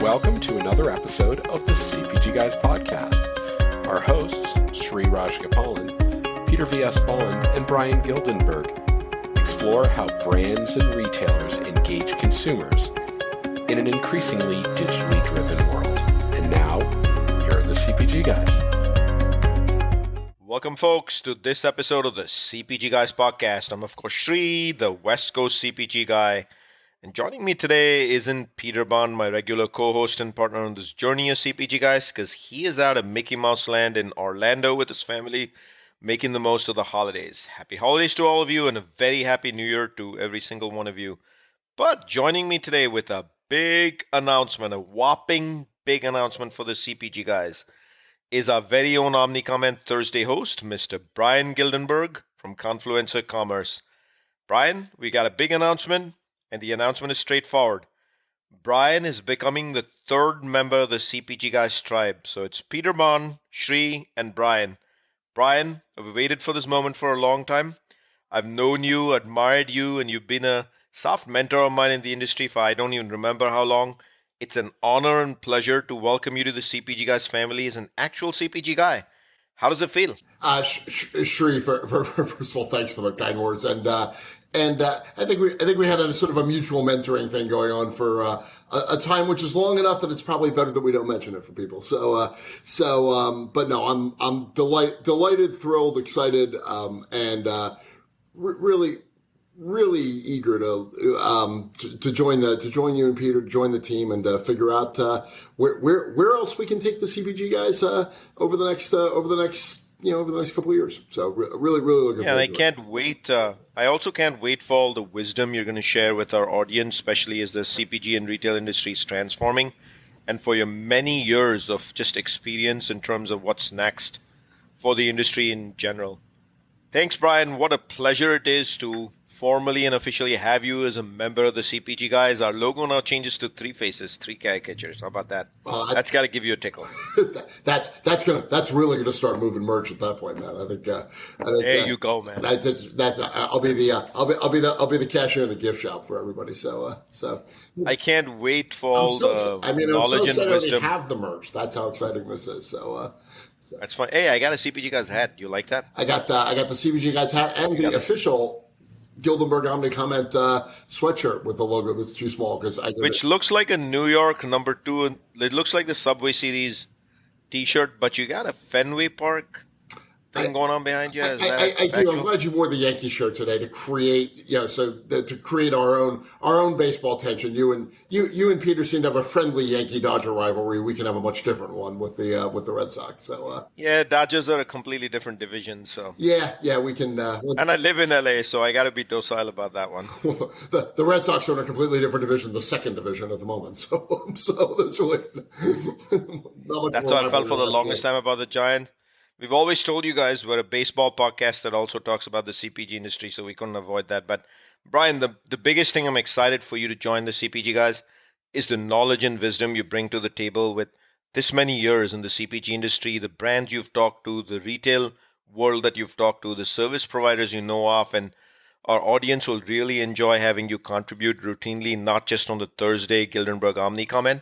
Welcome to another episode of the CPG Guys podcast. Our hosts, Sri Rajgopalan, Peter V.S. Bond, and Bryan Gildenberg, explore how brands and retailers engage consumers in an increasingly digitally driven world. And now, here are the CPG Guys. Welcome, folks, to this episode of the CPG Guys podcast. I'm, of course, Sri, the West Coast CPG guy. And joining me today isn't Peter Bond, my regular co-host and partner on this journey of CPG Guys, because he is out of Mickey Mouse Land in Orlando with his family, making the most of the holidays. Happy holidays to all of you, and a very happy new year to every single one of you. But joining me today with a big announcement, a whopping big announcement for the CPG Guys, is our very own OmniComment Thursday host, Mr. Bryan Gildenberg from Confluencer Commerce. Bryan, we got a big announcement. And the announcement is straightforward. Bryan is becoming the third member of the CPG Guys tribe. So it's Peter Bond, Sri, and Bryan. Bryan, I've waited for this moment for a long time. I've known you, admired you, and you've been a soft mentor of mine in the industry for I don't even remember how long. It's an honor and pleasure to welcome you to the CPG Guys family as an actual CPG guy. How does it feel? Sri, first of all, thanks for the kind words. And I think we had a sort of a mutual mentoring thing going on for a time which is long enough that it's probably better that we don't mention it for people. But no, I'm delighted, thrilled, excited, and really eager to join you and Peter, to join the team, and figure out where else we can take the CPG Guys over the next couple of years. So really looking forward to it. Yeah, I can't wait. I also can't wait for all the wisdom you're going to share with our audience, especially as the CPG and retail industry is transforming, and for your many years of just experience in terms of what's next for the industry in general. Thanks, Bryan. What a pleasure it is to formally and officially have you as a member of the CPG Guys. Our logo now changes to 3 faces, 3 caricatures. How about that? That's got to give you a tickle. that's really gonna start moving merch at that point, man. I think there you go, man. I'll be the cashier in the gift shop for everybody. So I can't wait for all the knowledge and wisdom. I have the merch. That's how exciting this is. So that's fun. Hey, I got a CPG Guys hat. You like that? I got the CPG Guys hat and the official Gildenberg OmniComment sweatshirt with the logo that's too small which looks like a New York number 2, and it looks like the Subway Series T-shirt, but you got a Fenway Park thing going on behind you. I do. I'm glad you wore the Yankee shirt today to create, to create our own baseball tension. You and Peter seem to have a friendly Yankee-Dodger rivalry. We can have a much different one with the Red Sox. So yeah, Dodgers are a completely different division. So yeah, we can. And I live in LA, so I got to be docile about that one. the Red Sox are in a completely different division, the second division at the moment. So there's really not much. That's how I felt for the longest time about the Giants. We've always told you guys we're a baseball podcast that also talks about the CPG industry, so we couldn't avoid that. But Bryan, the biggest thing I'm excited for you to join the CPG Guys is the knowledge and wisdom you bring to the table with this many years in the CPG industry, the brands you've talked to, the retail world that you've talked to, the service providers you know of, and our audience will really enjoy having you contribute routinely, not just on the Thursday Gildenberg OmniComment,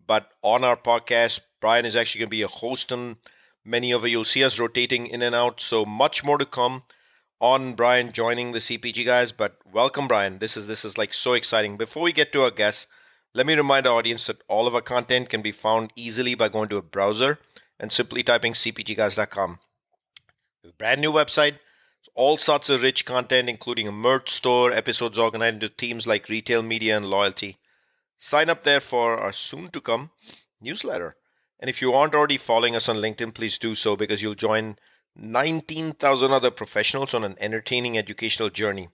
but on our podcast. Bryan is actually going to be a host on many of you. You'll see us rotating in and out. So much more to come on Bryan joining the CPG Guys. But welcome, Bryan. This is like so exciting. Before we get to our guests, let me remind our audience that all of our content can be found easily by going to a browser and simply typing cpgguys.com. We have a brand new website. All sorts of rich content, including a merch store, episodes organized into themes like retail, media, and loyalty. Sign up there for our soon-to-come newsletter. And if you aren't already following us on LinkedIn, please do so, because you'll join 19,000 other professionals on an entertaining educational journey.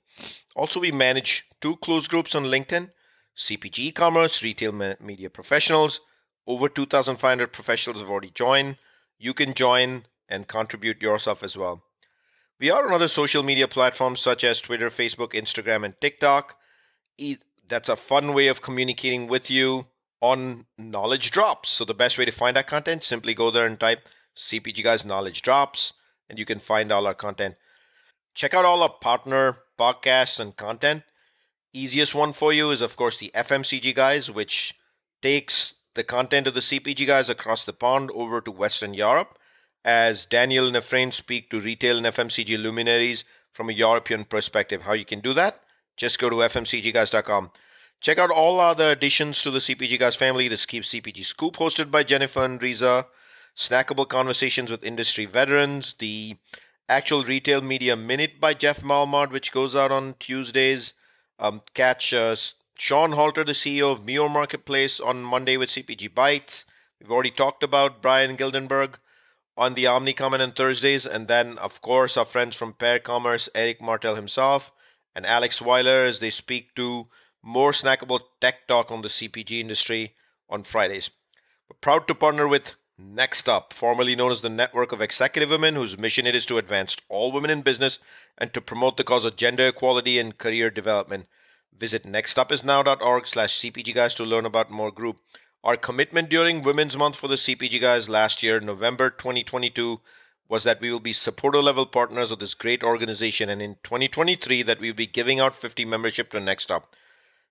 Also, we manage 2 closed groups on LinkedIn, CPG e-commerce, retail media professionals. Over 2,500 professionals have already joined. You can join and contribute yourself as well. We are on other social media platforms such as Twitter, Facebook, Instagram, and TikTok. That's a fun way of communicating with you on Knowledge Drops. So the best way to find our content, simply go there and type CPG Guys Knowledge Drops, and you can find all our content. Check out all our partner podcasts and content. Easiest one for you is, of course, the FMCG Guys, which takes the content of the CPG guys across the pond over to Western Europe, as Daniel and Efrain speak to retail and FMCG luminaries from a European perspective. How you can do that? Just go to fmcgguys.com. Check out all other additions to the CPG Guys family. The CPG Scoop hosted by Jennifer and Riza, snackable conversations with industry veterans, the actual retail media minute by Jeff Malmard, which goes out on Tuesdays. Catch Sean Halter, the CEO of Mio Marketplace, on Monday with CPG Bites. We've already talked about Bryan Gildenberg on the Omnicom on Thursdays. And then, of course, our friends from Pair Commerce, Eric Martel himself, and Alex Weiler, as they speak to more snackable tech talk on the CPG industry on Fridays. We're proud to partner with Next Up, formerly known as the Network of Executive Women, whose mission it is to advance all women in business and to promote the cause of gender equality and career development. Visit nextupisnow.org/CPGguys to learn about more group. Our commitment during Women's Month for the CPG Guys last year, November 2022, was that we will be supporter level partners of this great organization, and in 2023 that we will be giving out 50 membership to Next Up.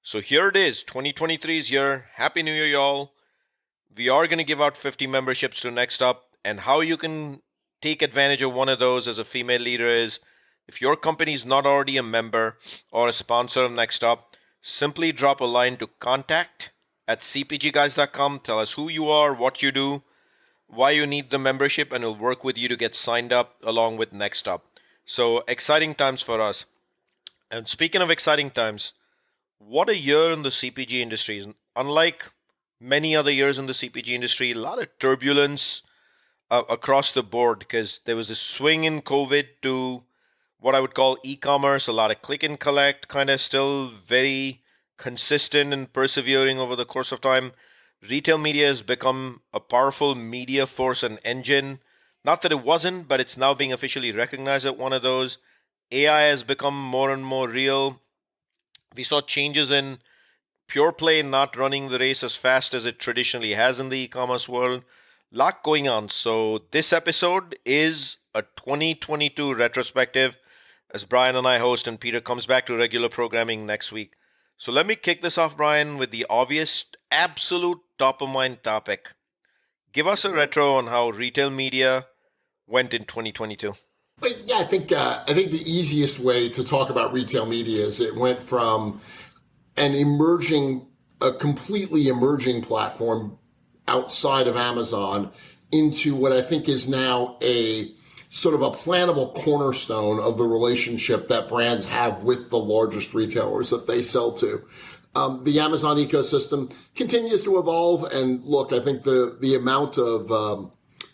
So here it is, 2023 is here. Happy New Year, y'all. We are going to give out 50 memberships to Next Up, and how you can take advantage of one of those as a female leader is, if your company is not already a member or a sponsor of Next Up, simply drop a line to contact@cpgguys.com. Tell us who you are, what you do, why you need the membership, and we'll work with you to get signed up along with Next Up. So exciting times for us. And speaking of exciting times, what a year in the CPG industry. Unlike many other years in the CPG industry, a lot of turbulence across the board, because there was a swing in COVID to what I would call e-commerce, a lot of click and collect, kind of still very consistent and persevering over the course of time. Retail media has become a powerful media force and engine. Not that it wasn't, but it's now being officially recognized as one of those. AI has become more and more real. We saw changes in pure play not running the race as fast as it traditionally has in the e-commerce world. Lot going on. So this episode is a 2022 retrospective, as Bryan and I host, and Peter comes back to regular programming next week. So let me kick this off, Bryan, with the obvious, absolute top of mind topic. Give us a retro on how retail media went in 2022. Yeah, I think the easiest way to talk about retail media is it went from a completely emerging platform outside of Amazon into what I think is now a sort of a plannable cornerstone of the relationship that brands have with the largest retailers that they sell to. The Amazon ecosystem continues to evolve, and look, I think the amount of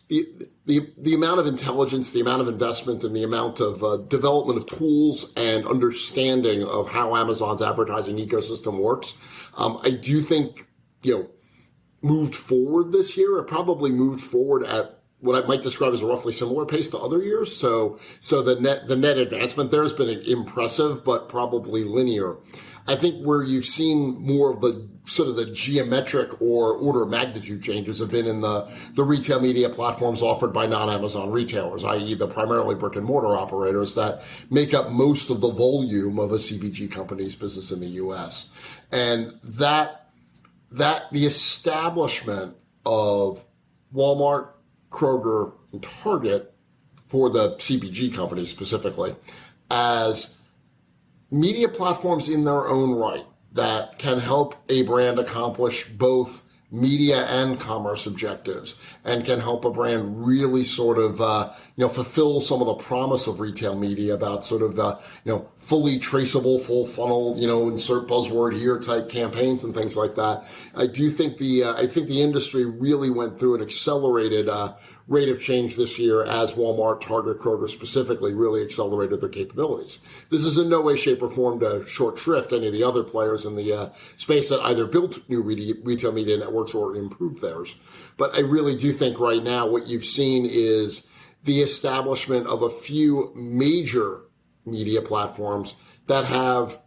the amount of intelligence, the amount of investment, and the amount of development of tools and understanding of how Amazon's advertising ecosystem works, I do think moved forward this year. It probably moved forward at what I might describe as a roughly similar pace to other years. So the net advancement there has been impressive, but probably linear. I think where you've seen more of the sort of the geometric or order of magnitude changes have been in the retail media platforms offered by non-Amazon retailers, i.e. the primarily brick and mortar operators that make up most of the volume of a CPG company's business in the US. And that the establishment of Walmart, Kroger, and Target, for the CPG companies specifically, as media platforms in their own right that can help a brand accomplish both media and commerce objectives, and can help a brand really sort of fulfill some of the promise of retail media about sort of fully traceable, full funnel, insert buzzword here type campaigns and things like that. I do think the industry really went through an accelerated rate of change this year as Walmart, Target, Kroger specifically really accelerated their capabilities. This is in no way, shape, or form to short shrift any of the other players in the space that either built new retail media networks or improved theirs. But I really do think right now what you've seen is the establishment of a few major media platforms that have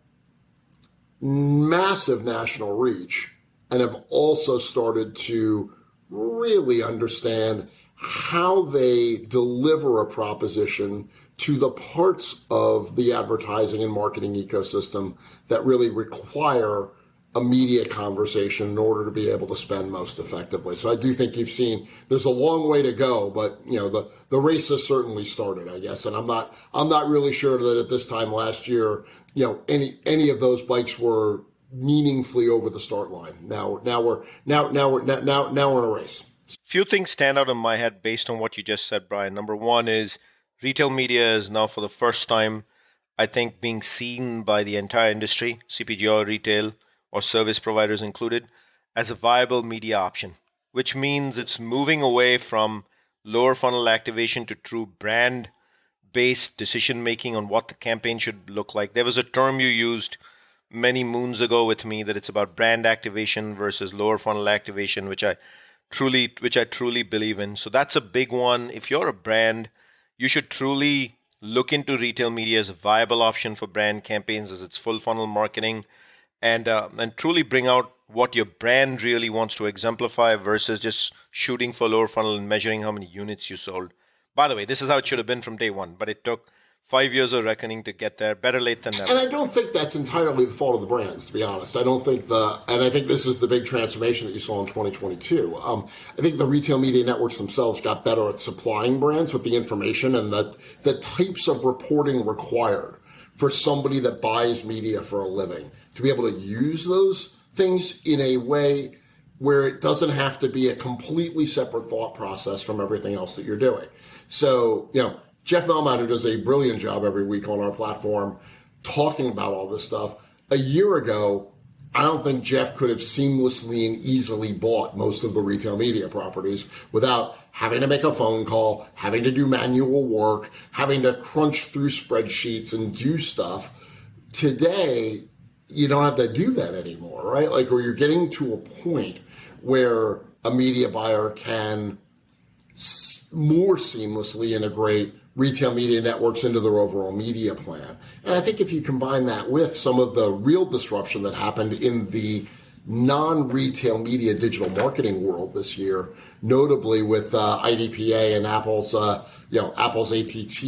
massive national reach and have also started to really understand how they deliver a proposition to the parts of the advertising and marketing ecosystem that really require a media conversation in order to be able to spend most effectively. So I do think you've seen there's a long way to go, but the race has certainly started, I guess. And I'm not really sure that at this time last year, any of those bikes were meaningfully over the start line. Now we're in a race. Few things stand out in my head based on what you just said, Bryan. Number one is retail media is now for the first time, I think, being seen by the entire industry, CPG or retail or service providers included, as a viable media option, which means it's moving away from lower funnel activation to true brand-based decision-making on what the campaign should look like. There was a term you used many moons ago with me that it's about brand activation versus lower funnel activation, which I truly believe in. So that's a big one. If you're a brand, you should truly look into retail media as a viable option for brand campaigns as it's full funnel marketing, and truly bring out what your brand really wants to exemplify versus just shooting for lower funnel and measuring how many units you sold. By the way, this is how it should have been from day one, but it took 5 years of reckoning to get there. Better late than never. And I don't think that's entirely the fault of the brands, to be honest. I think this is the big transformation that you saw in 2022. I think the retail media networks themselves got better at supplying brands with the information and the types of reporting required for somebody that buys media for a living to be able to use those things in a way where it doesn't have to be a completely separate thought process from everything else that you're doing. So, Jeff Melmatt, who does a brilliant job every week on our platform talking about all this stuff, a year ago, I don't think Jeff could have seamlessly and easily bought most of the retail media properties without having to make a phone call, having to do manual work, having to crunch through spreadsheets and do stuff. Today, you don't have to do that anymore, right? Or you're getting to a point where a media buyer can more seamlessly integrate retail media networks into their overall media plan. And I think if you combine that with some of the real disruption that happened in the non-retail media digital marketing world this year, notably with IDPA and Apple's ATT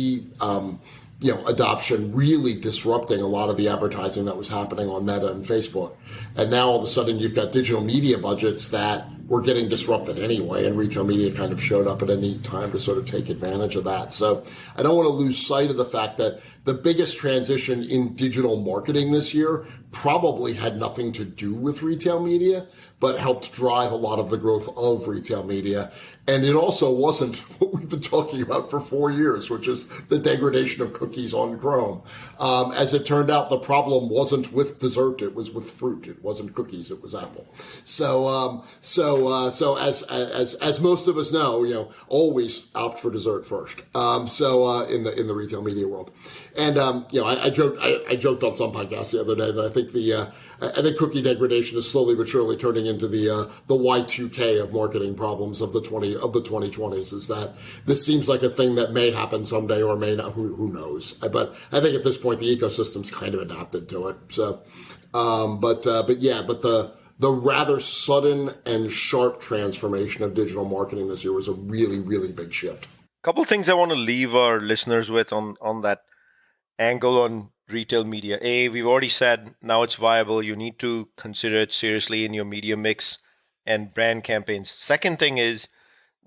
adoption really disrupting a lot of the advertising that was happening on Meta and Facebook. And now all of a sudden you've got digital media budgets that were getting disrupted anyway, and retail media kind of showed up at any time to sort of take advantage of that. So I don't want to lose sight of the fact that the biggest transition in digital marketing this year probably had nothing to do with retail media, but helped drive a lot of the growth of retail media. And it also wasn't what we've been talking about for 4 years, which is the degradation of cookies on Chrome. As it turned out, the problem wasn't with dessert, it was with fruit. It wasn't cookies, it was Apple. So as most of us know, always opt for dessert first. In the retail media world. And I joked on some podcasts the other day that I think cookie degradation is slowly but surely turning into the Y2K of marketing problems of the 2020s. Is that this seems like a thing that may happen someday or may not? Who knows? But I think at this point the ecosystem's kind of adapted to it. So, but the rather sudden and sharp transformation of digital marketing this year was a really, really big shift. Couple things I want to leave our listeners with on that angle on retail media. We've already said now it's viable. You need to consider it seriously in your media mix and brand campaigns. Second thing is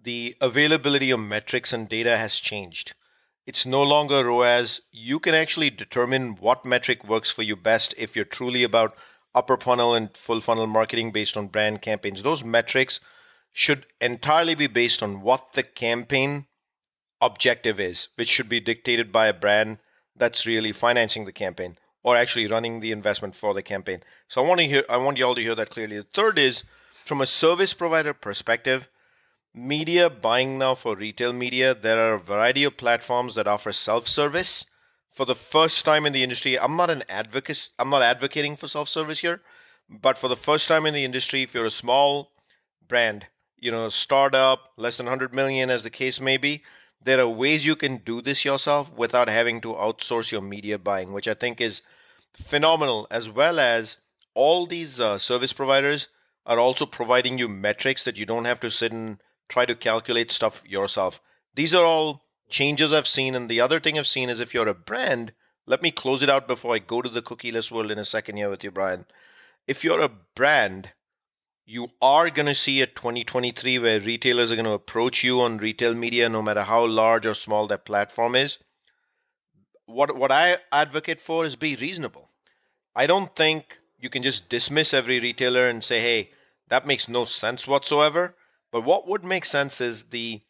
the availability of metrics and data has changed. It's no longer ROAS. You can actually determine what metric works for you best if you're truly about upper funnel and full funnel marketing based on brand campaigns. Those metrics should entirely be based on what the campaign objective is, which should be dictated by a brand that's really financing the campaign or actually running the investment for the campaign. So I want you all to hear that clearly. The third is from a service provider perspective, media buying now for retail media, there are a variety of platforms that offer self-service. For the first time in the industry, I'm not advocating for self-service here, but for the first time in the industry, if you're a small brand, startup, less than 100 million as the case may be, there are ways you can do this yourself without having to outsource your media buying, which I think is phenomenal, as well as all these service providers are also providing you metrics that you don't have to sit and try to calculate stuff yourself. These are all changes I've seen. And the other thing I've seen is if you're a brand, let me close it out before I go to the cookieless world in a second here with you, Bryan. if you're a brand, you are going to see a 2023 where retailers are going to approach you on retail media, no matter how large or small that platform is. What I advocate for is be reasonable. I don't think you can just dismiss every retailer and say, hey, that makes no sense whatsoever. But what would make sense is the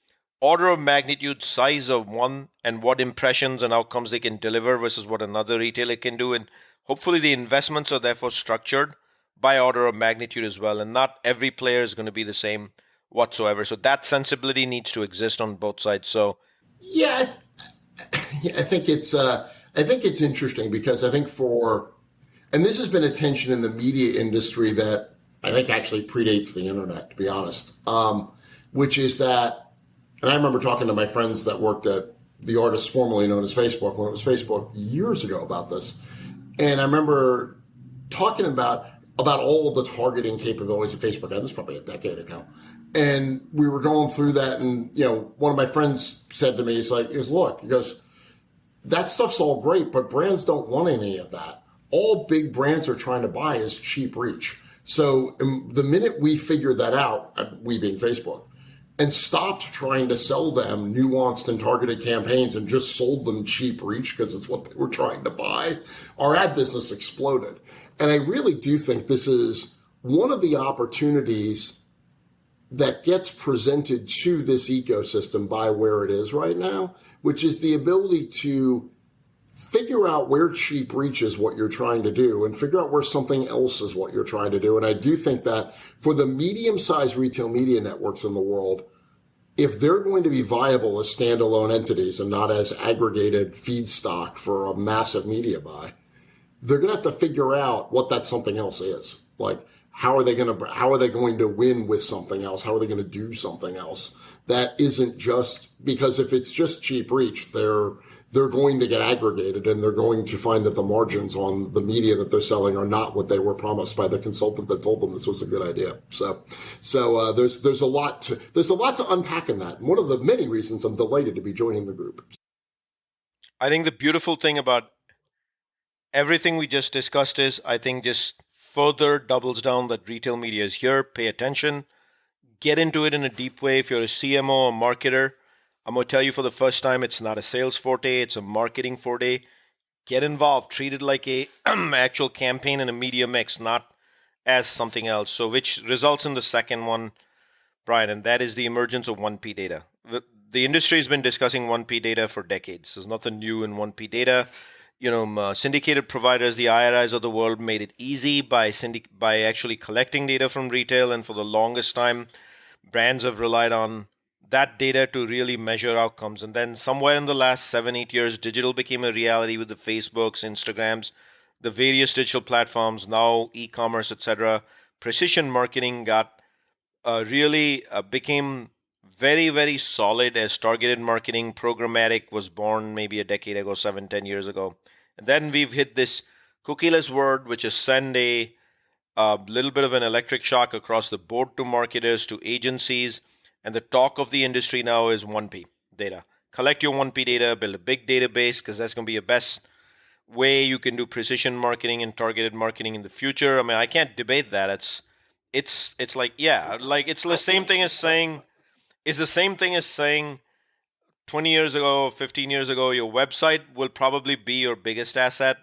order of magnitude size of one and what impressions and outcomes they can deliver versus what another retailer can do. And hopefully the investments are therefore structured by order of magnitude as well. And not every player is going to be the same whatsoever. So that sensibility needs to exist on both sides. So yeah, I think it's interesting because I think and this has been a tension in the media industry that I think actually predates the internet, to be honest, which is that, and I remember talking to my friends that worked at the artist formerly known as Facebook, when it was Facebook, years ago about this. And I remember talking about all of the targeting capabilities of Facebook, and this is probably a decade ago. And we were going through that, and one of my friends said to me, look, he goes, that stuff's all great, but brands don't want any of that. All big brands are trying to buy is cheap reach. So the minute we figured that out, we being Facebook, and stopped trying to sell them nuanced and targeted campaigns and just sold them cheap reach because it's what they were trying to buy, our ad business exploded. And I really do think this is one of the opportunities that gets presented to this ecosystem by where it is right now, which is the ability to figure out where cheap reach is what you're trying to do and figure out where something else is what you're trying to do. And I do think that for the medium-sized retail media networks in the world, if they're going to be viable as standalone entities and not as aggregated feedstock for a massive media buy, they're going to have to figure out what that something else is. Like, how are they going to win with something else? How are they going to do something else that isn't just, because if it's just cheap reach, they're going to get aggregated and they're going to find that the margins on the media that they're selling are not what they were promised by the consultant that told them this was a good idea. So there's a lot to unpack in that. And one of the many reasons I'm delighted to be joining the group. I think the beautiful thing about everything we just discussed is, I think, just further doubles down that retail media is here. Pay attention, get into it in a deep way. If you're a CMO or marketer, I'm going to tell you for the first time, it's not a sales forte, it's a marketing forte. Get involved, treat it like a actual campaign and a media mix, not as something else. So which results in the second one, Bryan, and that is the emergence of 1P data. The industry has been discussing 1P data for decades. There's nothing new in 1P data. Syndicated providers, the IRIs of the world, made it easy by actually collecting data from retail, and for the longest time, brands have relied on that data to really measure outcomes. And then somewhere in the last 7-8 years, digital became a reality with the Facebooks, Instagrams, the various digital platforms, now e-commerce, etc. Precision marketing became very, very solid as targeted marketing. Programmatic was born maybe a decade ago, 7-10 years ago. And then we've hit this cookieless world, which is send a little bit of an electric shock across the board to marketers, to agencies. And the talk of the industry now is 1P data. Collect your 1P data, build a big database, because that's going to be the best way you can do precision marketing and targeted marketing in the future. I mean, I can't debate that. It's like, yeah, like it's the same thing as saying, 20 years ago, 15 years ago, your website will probably be your biggest asset.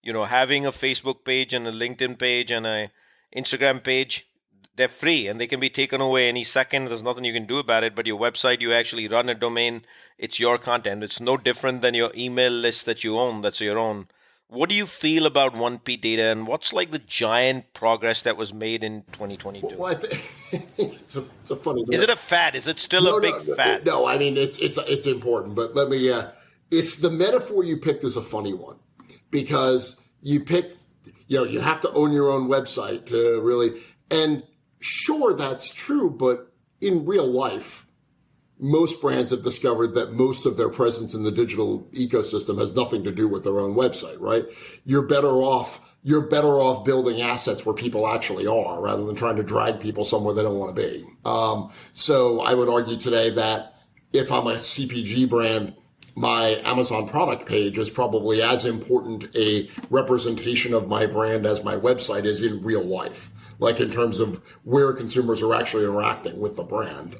Having a Facebook page and a LinkedIn page and a Instagram page, they're free and they can be taken away any second. There's nothing you can do about it. But your website, you actually run a domain. It's your content. It's no different than your email list that you own. That's your own. What do you feel about 1P data, and what's like the giant progress that was made in 2022? Well, I think it's a funny. Is it a fad? Is it still a big fad? No, I mean it's important, but let me. It's the metaphor you picked is a funny one because you pick. You have to own your own website to really. And sure, that's true, but in real life, most brands have discovered that most of their presence in the digital ecosystem has nothing to do with their own website, right? You're better off building assets where people actually are rather than trying to drag people somewhere they don't want to be. So I would argue today that if I'm a CPG brand my Amazon product page is probably as important a representation of my brand as my website is in real life, like in terms of where consumers are actually interacting with the brand,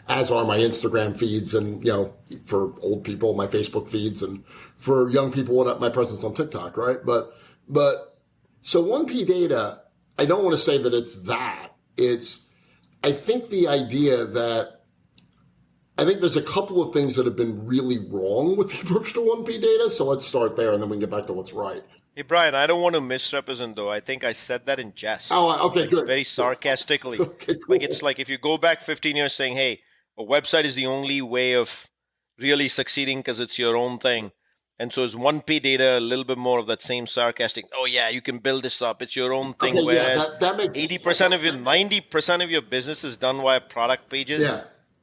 as are my Instagram feeds and, for old people, my Facebook feeds, and for young people, my presence on TikTok, right? But so 1P data, I don't want to say that it's that. I think the idea that I think there's a couple of things that have been really wrong with the approach to 1P data. So let's start there and then we can get back to what's right. Hey, Bryan, I don't want to misrepresent, though. I think I said that in jest. Oh, okay, good. Very sarcastically. Okay, cool. Like, it's like if you go back 15 years saying, hey, a website is the only way of really succeeding because it's your own thing. And so is 1P data a little bit more of that same sarcastic, oh, yeah, you can build this up. It's your own thing. Okay, whereas that makes 90% of your business is done via product pages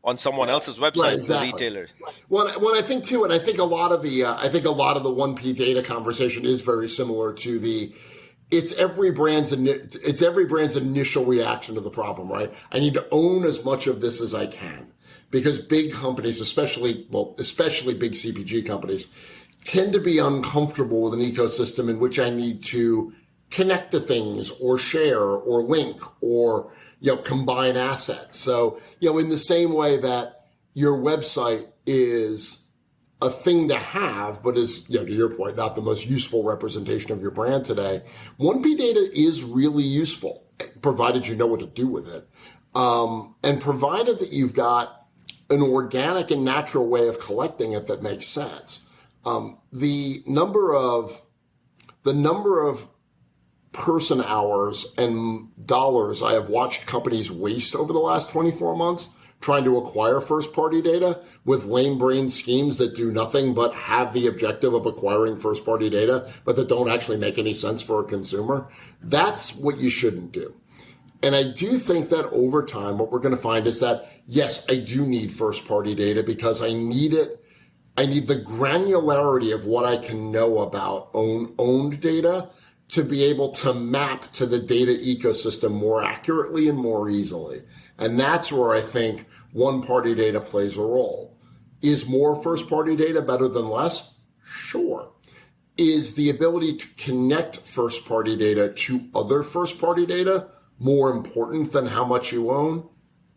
on someone else's website, right, exactly. The retailer. Well, I think too, and I think a lot of the 1P data conversation is very similar to it's every brand's initial reaction to the problem, right? I need to own as much of this as I can because big companies, especially big CPG companies, tend to be uncomfortable with an ecosystem in which I need to connect to things or share or link or combine assets. So, in the same way that your website is a thing to have, but is, to your point, not the most useful representation of your brand today, 1P data is really useful, provided you know what to do with it. And provided that you've got an organic and natural way of collecting it that makes sense. The number of person hours and dollars I have watched companies waste over the last 24 months trying to acquire first-party data with lame-brained schemes that do nothing but have the objective of acquiring first-party data, but that don't actually make any sense for a consumer. That's what you shouldn't do. And I do think that over time, what we're going to find is that, yes, I do need first-party data because I need it. I need the granularity of what I can know about owned data to be able to map to the data ecosystem more accurately and more easily. And that's where I think one-party data plays a role. Is more first-party data better than less? Sure. Is the ability to connect first-party data to other first-party data more important than how much you own?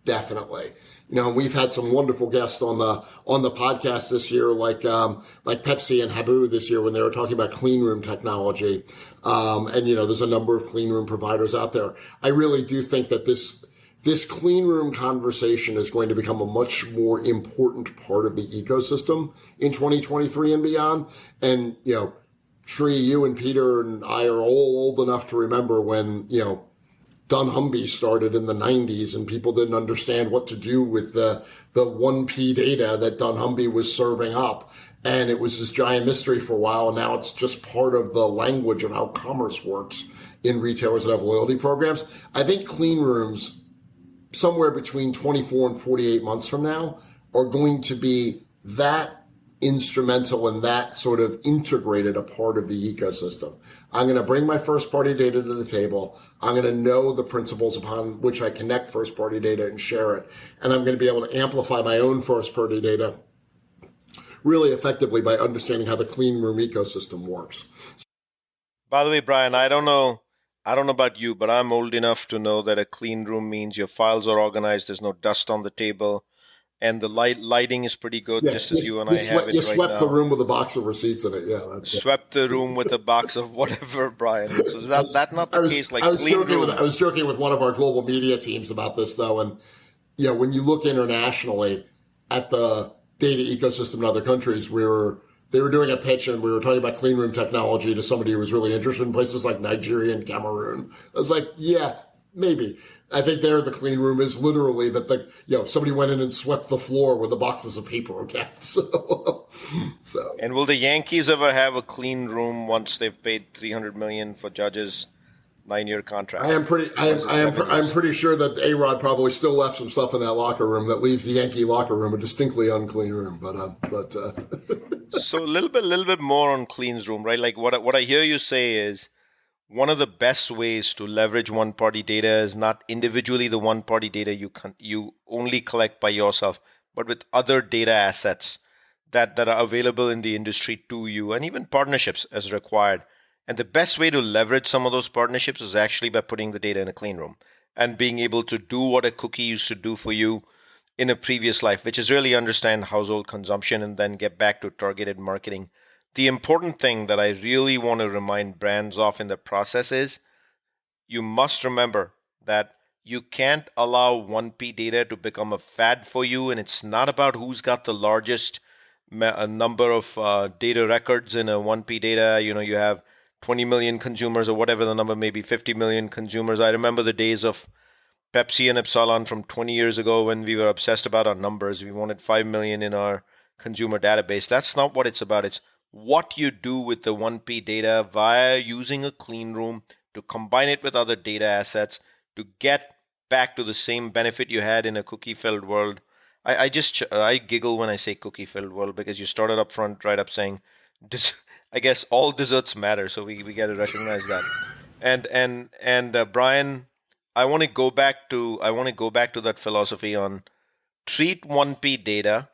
Definitely. We've had some wonderful guests on the podcast this year, like Pepsi and Habu this year when they were talking about clean room technology. And there's a number of clean room providers out there. I really do think that this clean room conversation is going to become a much more important part of the ecosystem in 2023 and beyond. And, Sri, you and Peter and I are all old enough to remember when, dunnhumby started in the 90s and people didn't understand what to do with the 1P data that dunnhumby was serving up. And it was this giant mystery for a while. And now it's just part of the language of how commerce works in retailers that have loyalty programs. I think clean rooms somewhere between 24 and 48 months from now are going to be that instrumental and that sort of integrated a part of the ecosystem. I'm going to bring my first-party data to the table. I'm going to know the principles upon which I connect first-party data and share it. And I'm going to be able to amplify my own first-party data really effectively by understanding how the clean room ecosystem works. By the way, Bryan, I don't know about you, but I'm old enough to know that a clean room means your files are organized, there's no dust on the table, and the lighting is pretty good, just as you and I have it right now. You swept the room with a box of receipts in it, yeah. Swept the room with a box of whatever, Bryan. So is that not the case? Like I was joking with one of our global media teams about this, though, and when you look internationally at the data ecosystem in other countries, they were doing a pitch and we were talking about clean room technology to somebody who was really interested in places like Nigeria and Cameroon. I was like, yeah, maybe. I think there the clean room is literally that somebody went in and swept the floor with the boxes of paper. Okay, so. And will the Yankees ever have a clean room once they've paid $300 million for Judge's 9-year contract? I'm pretty sure that A-Rod probably still left some stuff in that locker room that leaves the Yankee locker room a distinctly unclean room. But So a little bit more on clean room, right? Like what I hear you say is, one of the best ways to leverage one-party data is not individually the one-party data you only collect by yourself, but with other data assets that are available in the industry to you, and even partnerships as required. And the best way to leverage some of those partnerships is actually by putting the data in a clean room and being able to do what a cookie used to do for you in a previous life, which is really understand household consumption and then get back to targeted marketing. The important thing that I really want to remind brands of in the process is you must remember that you can't allow 1P data to become a fad for you, and it's not about who's got the largest number of data records in a 1P data. You have 20 million consumers or whatever the number may be, 50 million consumers. I remember the days of Pepsi and Epsilon from 20 years ago when we were obsessed about our numbers. We wanted 5 million in our consumer database. That's not what it's about. It's what you do with the 1P data via using a clean room to combine it with other data assets to get back to the same benefit you had in a cookie-filled world. I giggle when I say cookie-filled world because you started up front right up saying, I guess all desserts matter, so we got to recognize that. And Bryan, I want to go back to that philosophy on treat 1P data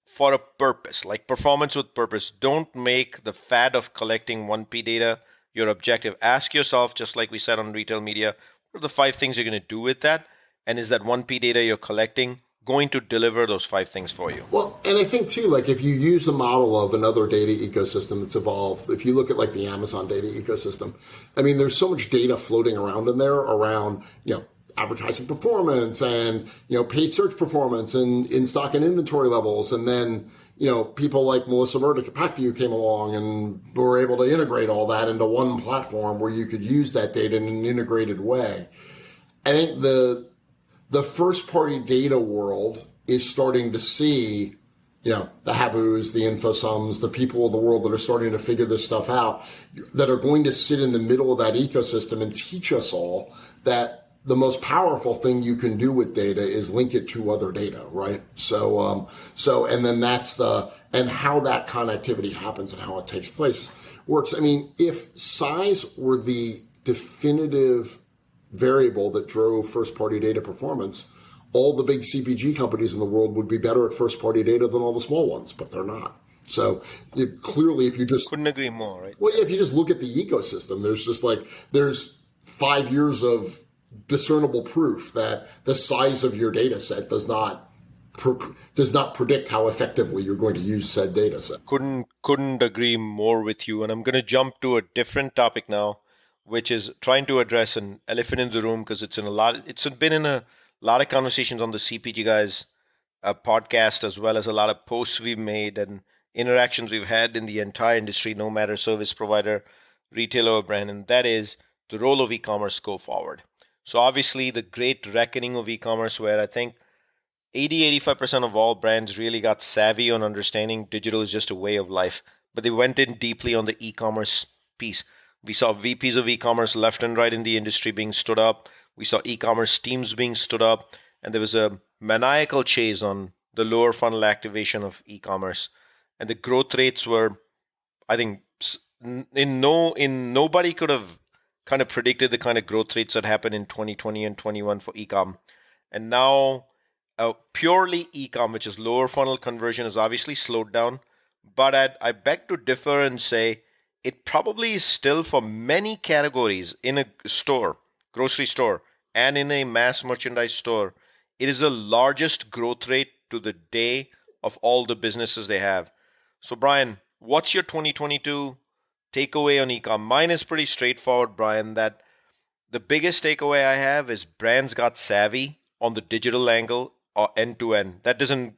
for a purpose, like performance with purpose. Don't make the fad of collecting 1P data your objective. Ask yourself, just like we said on retail media, what are the 5 things you're going to do with that? And is that 1P data you're collecting going to deliver those 5 things for you? Well, and I think too, like if you use a model of another data ecosystem that's evolved, if you look at like the Amazon data ecosystem, I mean, there's so much data floating around in there around, advertising performance and, paid search performance and in-stock and inventory levels. And then, people like Melissa Burdick at PackView came along and were able to integrate all that into one platform where you could use that data in an integrated way. I think the first-party data world is starting to see, the Haboos, the InfoSums, the people of the world that are starting to figure this stuff out, that are going to sit in the middle of that ecosystem and teach us all that the most powerful thing you can do with data is link it to other data, right? And then and how that connectivity happens and how it takes place works. I mean, if size were the definitive variable that drove first-party data performance, all the big CPG companies in the world would be better at first-party data than all the small ones, but they're not. So clearly, if you just couldn't agree more, right? Well, yeah, if you just look at the ecosystem, there's 5 years of discernible proof that the size of your data set does not predict how effectively you're going to use said data set. Couldn't agree more with you. And I'm going to jump to a different topic now, which is trying to address an elephant in the room because it's been in a lot of conversations on the CPG Guys podcast, as well as a lot of posts we've made and interactions we've had in the entire industry, no matter service provider, retailer, or brand, and that is the role of e-commerce go forward. So obviously the great reckoning of e-commerce, where I think 85% of all brands really got savvy on understanding digital is just a way of life, but they went in deeply on the e-commerce piece. We saw VPs of e-commerce left and right in the industry being stood up. We saw e-commerce teams being stood up, and there was a maniacal chase on the lower funnel activation of e-commerce. And the growth rates were, I think, nobody could have kind of predicted the kind of growth rates that happened in 2020 and 21 for e-com. And now purely e-com, which is lower funnel conversion, has obviously slowed down. But I beg to differ and say it probably is still, for many categories in a store, grocery store, and in a mass merchandise store, it is the largest growth rate to the day of all the businesses they have. So Bryan, what's your 2022 takeaway on e-com? Mine is pretty straightforward, Bryan, that the biggest takeaway I have is brands got savvy on the digital angle or end to end.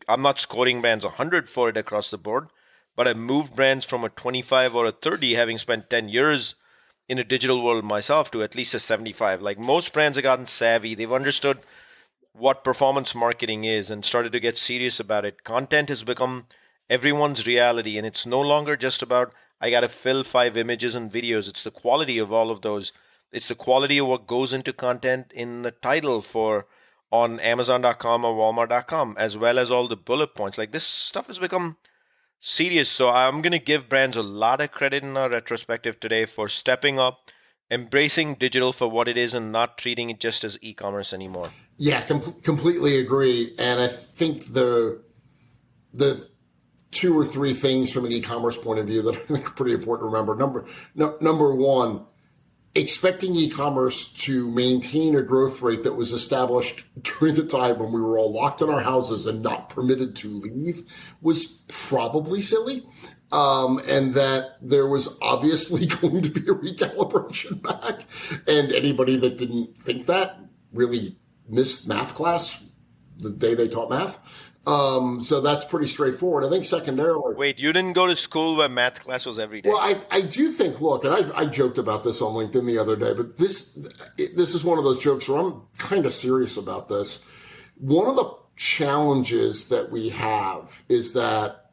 I'm not scoring brands 100 for it across the board, but I moved brands from a 25 or a 30, having spent 10 years in a digital world myself, to at least a 75. Like most brands have gotten savvy. They've understood what performance marketing is and started to get serious about it. Content has become everyone's reality, and it's no longer just about, I got to fill 5 images and videos. It's the quality of all of those. It's the quality of what goes into content in the title on Amazon.com or Walmart.com, as well as all the bullet points. Like, this stuff has become serious. So I'm going to give brands a lot of credit in our retrospective today for stepping up, embracing digital for what it is, and not treating it just as e-commerce anymore. Yeah, completely agree. And I think the two or three things from an e-commerce point of view that I think are pretty important to remember. Number one, expecting e-commerce to maintain a growth rate that was established during a time when we were all locked in our houses and not permitted to leave was probably silly. And that there was obviously going to be a recalibration back. And anybody that didn't think that really missed math class the day they taught math. So that's pretty straightforward. I think secondarily. Wait, you didn't go to school where math class was every day? Well, I do think, look, and I joked about this on LinkedIn the other day, but this is one of those jokes where I'm kind of serious about this. One of the challenges that we have is that,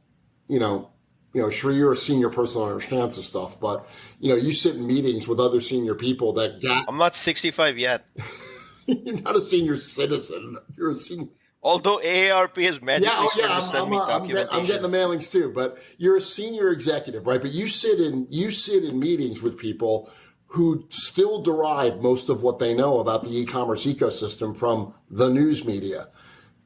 Sri, you're a senior person who understands this stuff, but, you sit in meetings with other senior people that I'm not 65 yet. You're not a senior citizen. You're a senior. Although AARP has magically started to send me documentation. I'm getting the mailings too, but you're a senior executive, right? But you sit in meetings with people who still derive most of what they know about the e-commerce ecosystem from the news media.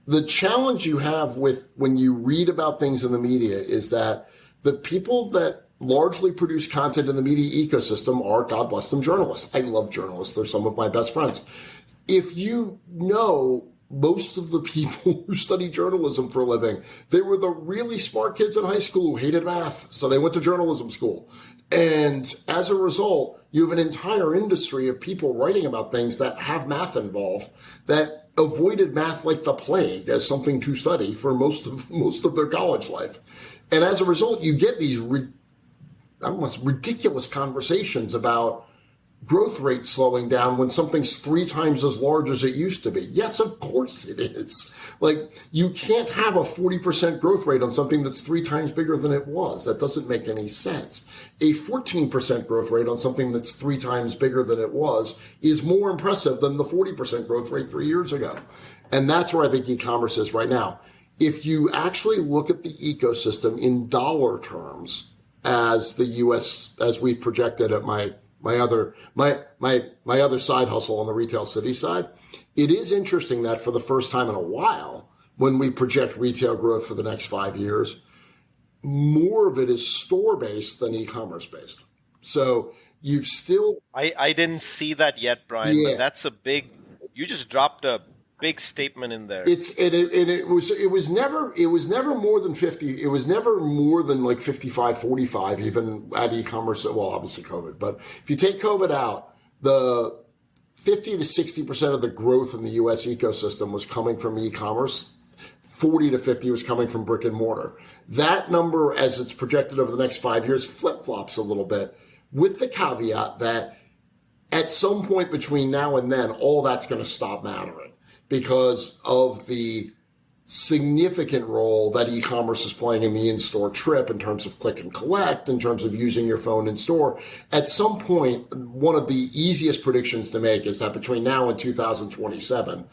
The challenge you have with when you read about things in the media is that the people that largely produce content in the media ecosystem are, God bless them, journalists. I love journalists. They're some of my best friends. If you know most of the people who study journalism for a living, they were the really smart kids in high school who hated math, so they went to journalism school. And as a result, you have an entire industry of people writing about things that have math involved that avoided math like the plague as something to study for most of their college life. And as a result, you get these almost ridiculous conversations about growth rates slowing down when something's 3 times as large as it used to be. Yes, of course it is. Like, you can't have a 40% growth rate on something that's 3 times bigger than it was. That doesn't make any sense. A 14% growth rate on something that's 3 times bigger than it was is more impressive than the 40% growth rate 3 years ago. And that's where I think e-commerce is right now. If you actually look at the ecosystem in dollar terms, as the U.S., as we've projected at my other side hustle on the retail city side, it is interesting that for the first time in a while, when we project retail growth for the next 5 years, more of it is store-based than e-commerce based. So you've still... I didn't see that yet, Bryan, but that's a big... You just dropped a big statement in there. It was never more than 50. It was never more than like 55-45 even at e-commerce. Well, obviously COVID, but if you take COVID out, the 50 to 60% of the growth in the U.S. ecosystem was coming from e-commerce. 40 to 50 was coming from brick and mortar. That number, as it's projected over the next 5 years, flip-flops a little bit, with the caveat that at some point between now and then, all that's going to stop mattering, because of the significant role that e-commerce is playing in the in-store trip in terms of click and collect, in terms of using your phone in store. At some point, one of the easiest predictions to make is that between now and 2027,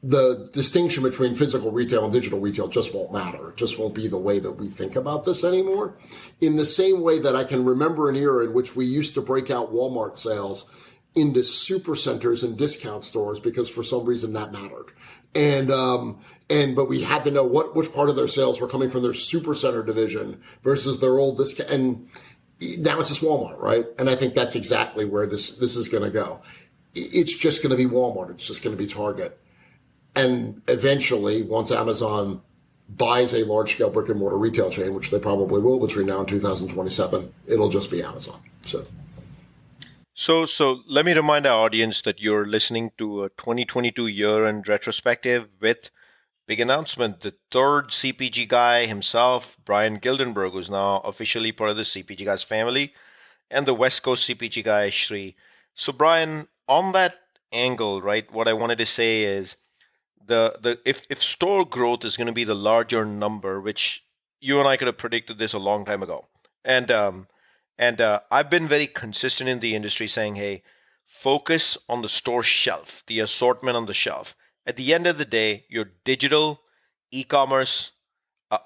the distinction between physical retail and digital retail just won't matter. It just won't be the way that we think about this anymore. In the same way that I can remember an era in which we used to break out Walmart sales into super centers and discount stores because for some reason that mattered. But we had to know which part of their sales were coming from their super center division versus their old discount. And now it's just Walmart, right? And I think that's exactly where this is going to go. It's just going to be Walmart. It's just going to be Target. And eventually, once Amazon buys a large-scale brick-and-mortar retail chain, which they probably will between now and 2027, it'll just be Amazon. So let me remind our audience that you're listening to a 2022 year-end retrospective with big announcement. The third CPG guy himself, Bryan Gildenberg, who's now officially part of the CPG Guys family, and the West Coast CPG guy, Sri. So Bryan, on that angle, right, what I wanted to say is if store growth is going to be the larger number, which you and I could have predicted this a long time ago. And I've been very consistent in the industry saying, hey, focus on the store shelf, the assortment on the shelf. At the end of the day, your digital e-commerce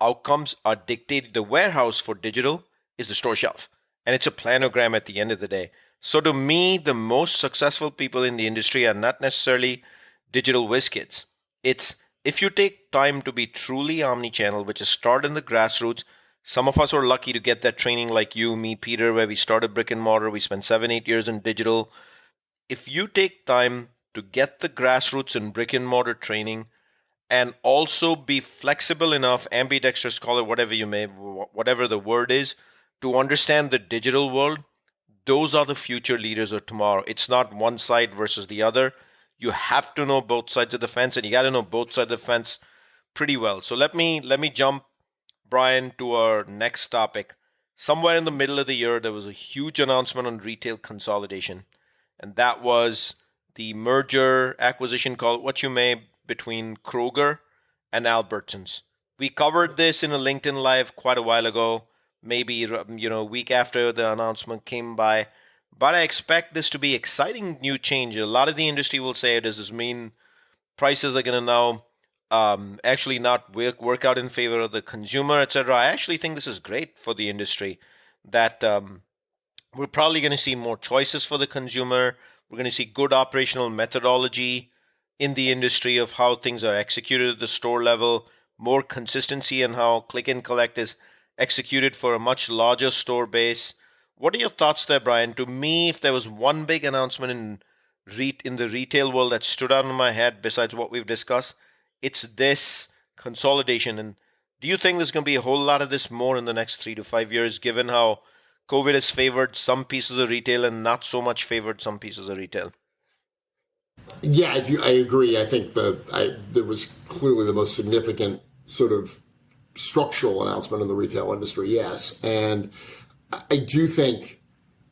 outcomes are dictated. The warehouse for digital is the store shelf, and it's a planogram at the end of the day. So to me, the most successful people in the industry are not necessarily digital whiz kids. It's if you take time to be truly omni-channel, which is start in the grassroots, Some of us were lucky to get that training like you, me, Peter, where we started brick and mortar. We spent 7, 8 years in digital. If you take time to get the grassroots in brick and mortar training and also be flexible enough, ambidextrous, call it whatever you may, whatever the word is, to understand the digital world, those are the future leaders of tomorrow. It's not one side versus the other. You have to know both sides of the fence, and you got to know both sides of the fence pretty well. So let me jump, Bryan, to our next topic. Somewhere in the middle of the year, there was a huge announcement on retail consolidation, and that was the merger acquisition, call it what you may, between Kroger and Albertsons. We covered this in a LinkedIn Live quite a while ago, maybe a week after the announcement came by. But I expect this to be exciting new change. A lot of the industry will say, does this mean prices are going to now actually not work out in favor of the consumer, etc.? I actually think this is great for the industry, that we're probably going to see more choices for the consumer. We're going to see good operational methodology in the industry of how things are executed at the store level, more consistency in how click and collect is executed for a much larger store base. What are your thoughts there, Bryan? To me, if there was one big announcement in the retail world that stood out in my head besides what we've discussed, it's this consolidation. And do you think there's going to be a whole lot of this more in the next 3 to 5 years, given how COVID has favored some pieces of retail and not so much favored some pieces of retail? Yeah, I agree. I think there was clearly the most significant sort of structural announcement in the retail industry, yes. And I do think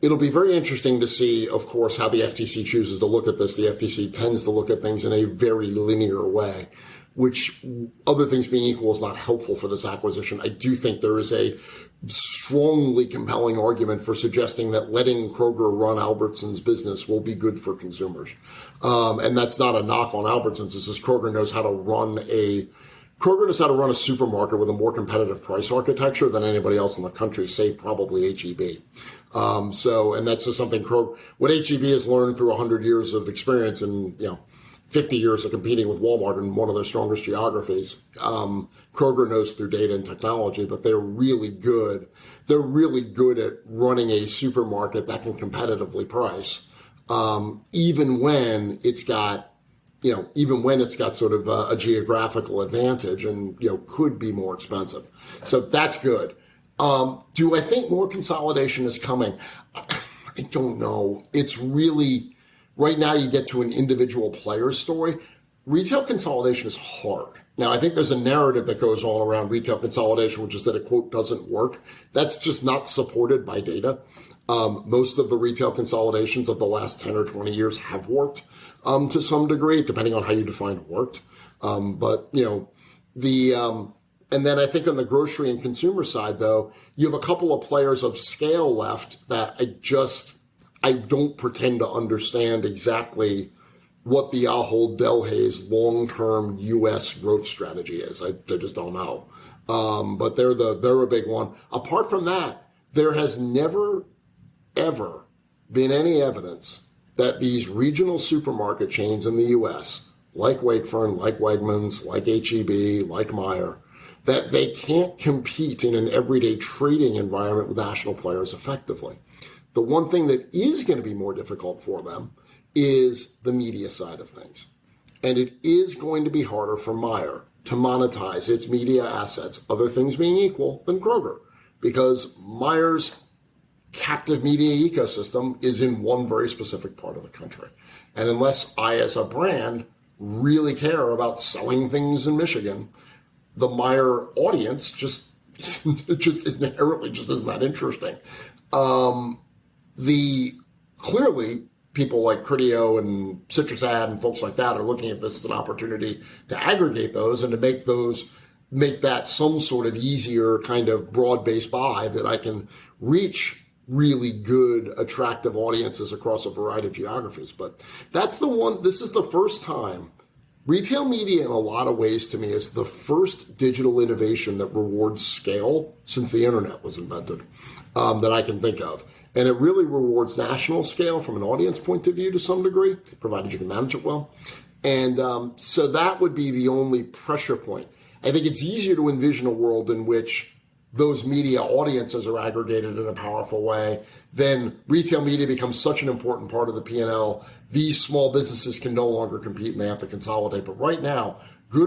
it'll be very interesting to see, of course, how the FTC chooses to look at this. The FTC tends to look at things in a very linear way, which, other things being equal, is not helpful for this acquisition. I do think there is a strongly compelling argument for suggesting that letting Kroger run Albertsons' business will be good for consumers. And that's not a knock on Albertsons. It's just Kroger knows how to run a supermarket with a more competitive price architecture than anybody else in the country, save probably H-E-B. And that's just something what H-E-B has learned through 100 years of experience and 50 years of competing with Walmart in one of their strongest geographies. Kroger knows through data and technology, but they're really good. They're really good at running a supermarket that can competitively price, even when it's got sort of a geographical advantage and, could be more expensive. So that's good. Do I think more consolidation is coming? I don't know. It's really, right now you get to an individual player story. Retail consolidation is hard. Now, I think there's a narrative that goes all around retail consolidation, which is that it, quote, doesn't work. That's just not supported by data. Most of the retail consolidations of the last 10 or 20 years have worked to some degree, depending on how you define worked. And then I think on the grocery and consumer side, though, you have a couple of players of scale left that I don't pretend to understand exactly what the Ahold Delhaize long-term U.S. growth strategy is. I just don't know. But they're a big one. Apart from that, there has never, ever been any evidence that these regional supermarket chains in the U.S., like Wakefern, like Wegmans, like H-E-B, like Meijer, that they can't compete in an everyday trading environment with national players effectively. The one thing that is going to be more difficult for them is the media side of things. And it is going to be harder for Meijer to monetize its media assets, other things being equal, than Kroger, because Meijer's captive media ecosystem is in one very specific part of the country. And unless I, as a brand, really care about selling things in Michigan, the Meijer audience just inherently isn't that interesting. Clearly, people like Criteo and Citrus Ad and folks like that are looking at this as an opportunity to aggregate those and to make that some sort of easier kind of broad-based buy that I can reach really good, attractive audiences across a variety of geographies. But that's the one, this is the first time. Retail media, in a lot of ways, to me, is the first digital innovation that rewards scale since the internet was invented, that I can think of. And it really rewards national scale from an audience point of view to some degree, provided you can manage it well. And so that would be the only pressure point. I think it's easier to envision a world in which those media audiences are aggregated in a powerful way, then retail media becomes such an important part of the P&L. These small businesses can no longer compete and they have to consolidate. But right now, the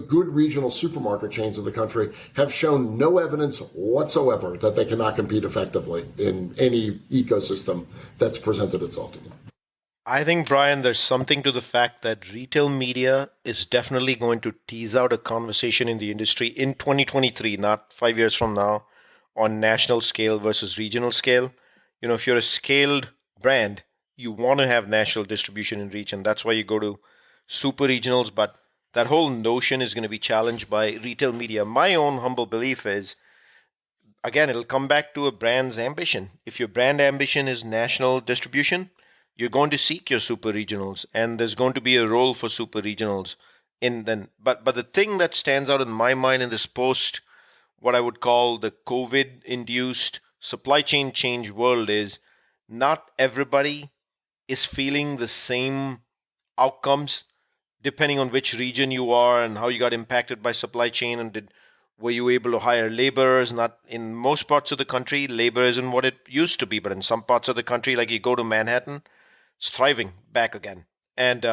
good regional supermarket chains of the country have shown no evidence whatsoever that they cannot compete effectively in any ecosystem that's presented itself to them. I think, Bryan, there's something to the fact that retail media is definitely going to tease out a conversation in the industry in 2023, not 5 years from now, on national scale versus regional scale. If you're a scaled brand, you want to have national distribution and reach, and that's why you go to super regionals. But that whole notion is going to be challenged by retail media. My own humble belief is, again, it'll come back to a brand's ambition. If your brand ambition is national distribution, you're going to seek your super regionals, and there's going to be a role for super regionals in then. But the thing that stands out in my mind in this post, what I would call the COVID-induced supply chain change world, is not everybody is feeling the same outcomes depending on which region you are and how you got impacted by supply chain, and were you able to hire laborers? Not in most parts of the country, labor isn't what it used to be, but in some parts of the country, like you go to Manhattan, it's thriving back again. And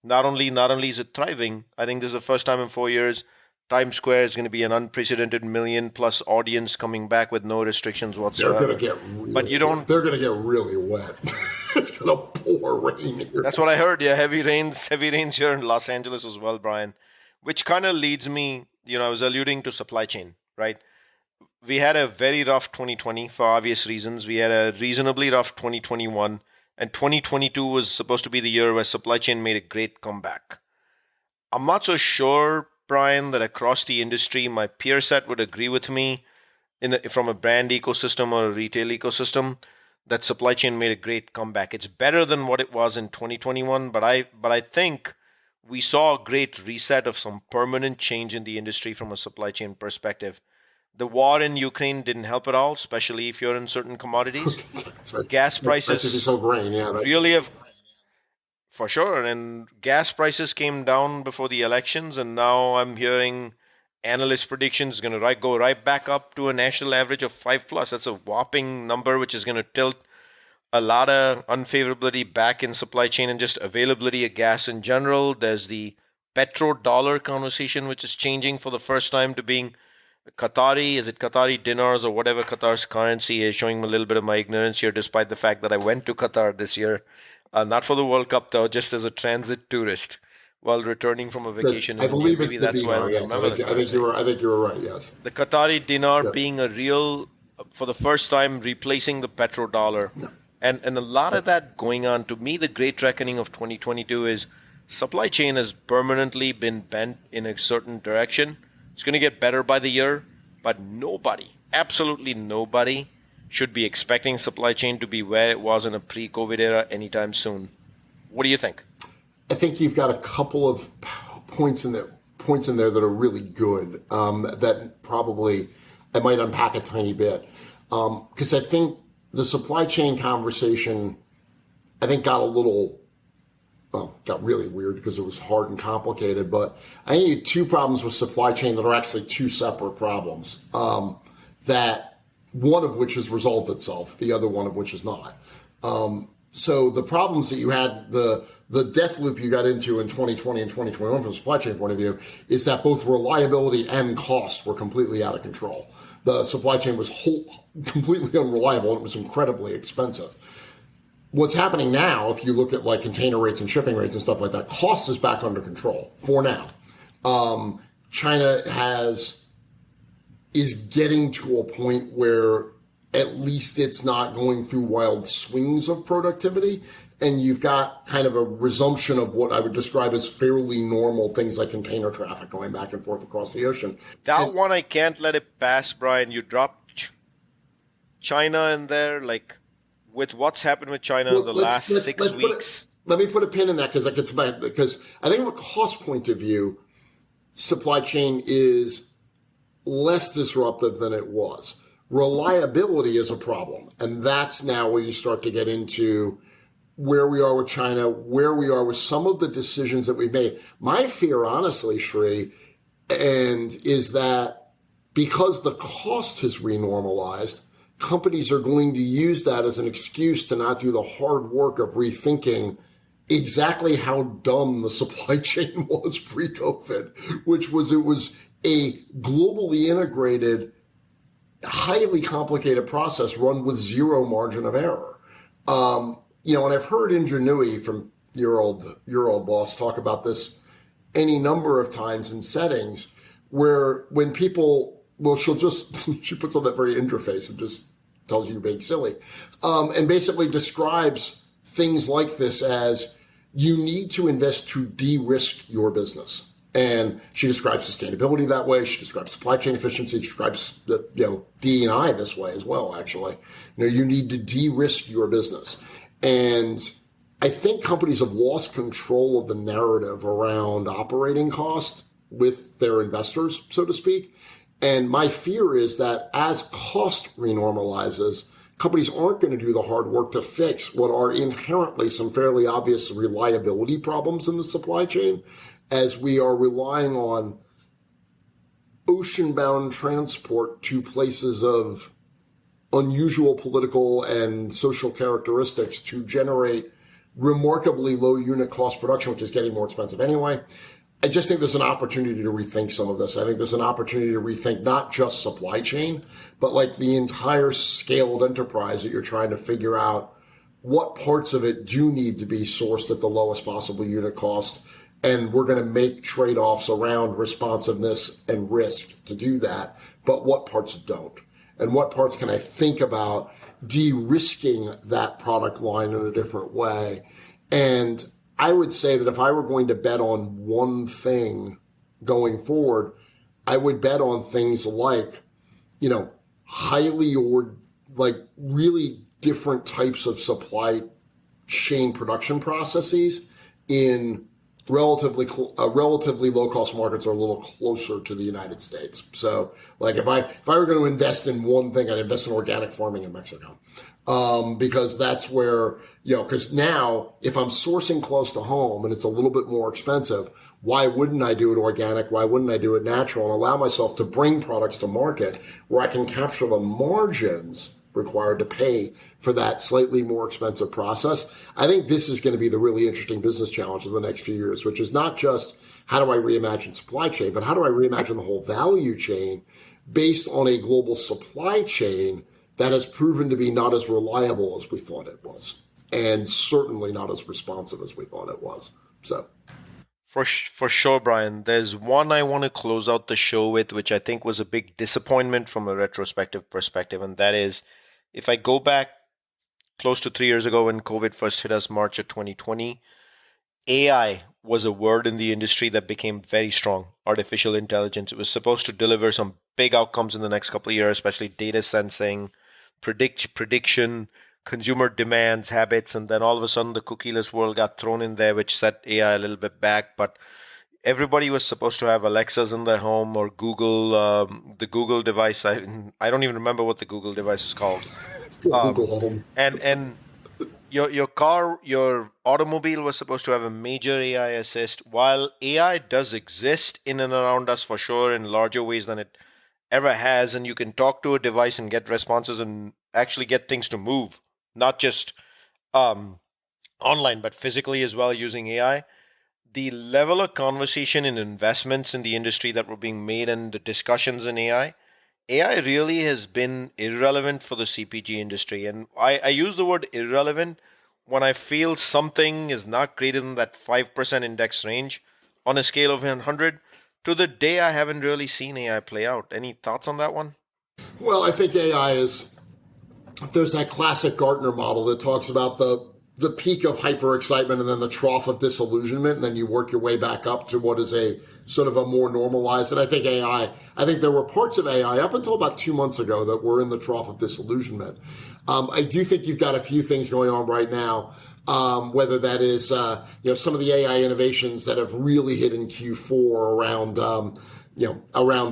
not only is it thriving, I think this is the first time in 4 years Times Square is going to be an unprecedented million-plus audience coming back with no restrictions whatsoever. They're going to get really wet. It's going to pour rain here. That's what I heard. Yeah, heavy rains here in Los Angeles as well, Bryan. Which kind of leads me, I was alluding to supply chain, right? We had a very rough 2020 for obvious reasons. We had a reasonably rough 2021. And 2022 was supposed to be the year where supply chain made a great comeback. I'm not so sure, Bryan, that across the industry, my peer set would agree with me from a brand ecosystem or a retail ecosystem that supply chain made a great comeback. It's better than what it was in 2021, but I think we saw a great reset of some permanent change in the industry from a supply chain perspective. The war in Ukraine didn't help at all, especially if you're in certain commodities. Right. Gas prices really have, for sure. And gas prices came down before the elections, and now I'm hearing analyst predictions going to go right back up to a national average of 5+. That's a whopping number, which is going to tilt a lot of unfavorability back in supply chain and just availability of gas in general. There's the petrodollar conversation, which is changing for the first time to being Qatari. Is it Qatari dinars or whatever Qatar's currency is? Showing a little bit of my ignorance here, despite the fact that I went to Qatar this year, not for the World Cup though, just as a transit tourist while returning from a vacation. I believe it's the dinar. Yes, I think you were right. Yes, the Qatari dinar being a real, for the first time, replacing the petrodollar, and a lot of that going on. To me, the great reckoning of 2022 is supply chain has permanently been bent in a certain direction. It's going to get better by the year, but nobody, absolutely nobody, should be expecting supply chain to be where it was in a pre-COVID era anytime soon. What do you think? I think you've got a couple of points in there that are really good. That probably I might unpack a tiny bit, because I think the supply chain conversation, I think got really weird because it was hard and complicated. But I think you had two problems with supply chain that are actually two separate problems. That one of which has resolved itself, the other one of which is not. So the problems that you had, the death loop you got into in 2020 and 2021 from a supply chain point of view, is that both reliability and cost were completely out of control. The supply chain was completely unreliable and it was incredibly expensive. What's happening now, if you look at like container rates and shipping rates and stuff like that, cost is back under control for now. China is getting to a point where at least it's not going through wild swings of productivity, and you've got kind of a resumption of what I would describe as fairly normal things like container traffic going back and forth across the ocean. One, I can't let it pass, Bryan. You dropped China in there, like with what's happened with China in the last 6 weeks. Let me put a pin in that because I think from a cost point of view, supply chain is less disruptive than it was. Reliability is a problem, and that's now where you start to get into where we are with China, where we are with some of the decisions that we've made. My fear, honestly, Sri, is that because the cost has renormalized, companies are going to use that as an excuse to not do the hard work of rethinking exactly how dumb the supply chain was pre-COVID, which was it was a globally integrated, highly complicated process run with zero margin of error. And I've heard Indra Nooyi from your old boss talk about this any number of times in settings where when people, she puts on that very Indra face and just tells you you're being silly, and basically describes things like this as you need to invest to de-risk your business. And she describes sustainability that way. She describes supply chain efficiency. She describes DE&I this way as well, actually. You need to de-risk your business. And I think companies have lost control of the narrative around operating cost with their investors, so to speak. And my fear is that as cost renormalizes, companies aren't going to do the hard work to fix what are inherently some fairly obvious reliability problems in the supply chain, as we are relying on ocean-bound transport to places of unusual political and social characteristics to generate remarkably low unit cost production, which is getting more expensive anyway. I just think there's an opportunity to rethink some of this. I think there's an opportunity to rethink not just supply chain, but like the entire scaled enterprise that you're trying to figure out what parts of it do need to be sourced at the lowest possible unit cost. And we're going to make trade-offs around responsiveness and risk to do that. But what parts don't? And what parts can I think about de-risking that product line in a different way? And I would say that if I were going to bet on one thing going forward, I would bet on things like, highly or like really different types of supply chain production processes in relatively low cost markets are a little closer to the United States. So like if I were going to invest in one thing, I'd invest in organic farming in Mexico. Because that's where, because now if I'm sourcing close to home and it's a little bit more expensive, why wouldn't I do it organic? Why wouldn't I do it natural and allow myself to bring products to market where I can capture the margins required to pay for that slightly more expensive process? I think this is going to be the really interesting business challenge of the next few years, which is not just how do I reimagine supply chain, but how do I reimagine the whole value chain based on a global supply chain that has proven to be not as reliable as we thought it was, and certainly not as responsive as we thought it was. So, for sure, Bryan, there's one I want to close out the show with, which I think was a big disappointment from a retrospective perspective, and that is, if I go back close to 3 years ago when COVID first hit us, March of 2020, AI was a word in the industry that became very strong. Artificial intelligence. It was supposed to deliver some big outcomes in the next couple of years, especially data sensing, prediction, consumer demands, habits, and then all of a sudden the cookieless world got thrown in there, which set AI a little bit back. But everybody was supposed to have Alexas in their home or Google, the Google device. I don't even remember what the Google device is called. Google Home. And your car, your automobile was supposed to have a major AI assist. While AI does exist in and around us for sure in larger ways than it ever has, and you can talk to a device and get responses and actually get things to move, not just online, but physically as well using AI. The level of conversation and investments in the industry that were being made and the discussions in AI really has been irrelevant for the CPG industry. And I use the word irrelevant when I feel something is not greater than that 5% index range on a scale of 100. To the day, I haven't really seen AI play out. Any thoughts on that one? Well, I think AI there's that classic Gartner model that talks about the peak of hyper excitement and then the trough of disillusionment, and then you work your way back up to what is a sort of a more normalized. And I think there were parts of AI up until about 2 months ago that were in the trough of disillusionment. I do think you've got a few things going on right now. Whether that is, some of the AI innovations that have really hit in Q4 around